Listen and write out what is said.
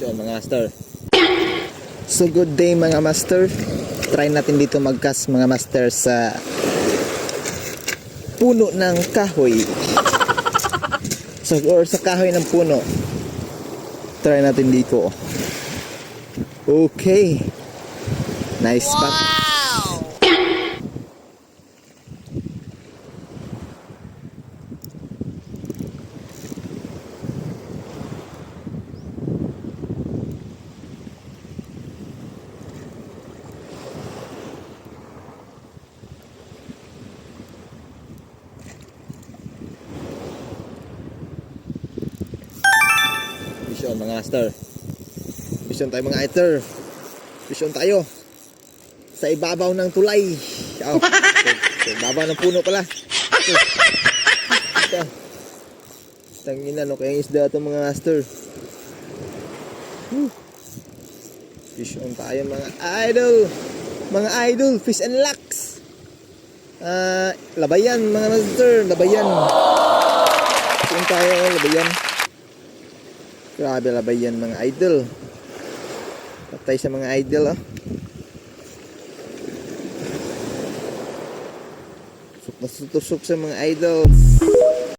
Fish on mga master. So good day mga master. Try natin dito mag-cast mga master sa puno ng kahoy. Or sa kahoy ng puno. Try natin dito. Okay. Nice spot. Vision mga master. Vision tayo mga iter. Vision tayo sa ibabaw ng tulay. Oh, sa ibabaw ng puno pala. Ito. Tangina no kaya isda ito mga master. Vision tayo mga idol. Mga idol, fish and locks. Labayan mga master, labayan. Vision tayo labayan. Grabe labayan mga idol. Patay sa mga idol Tusok sa mga idols.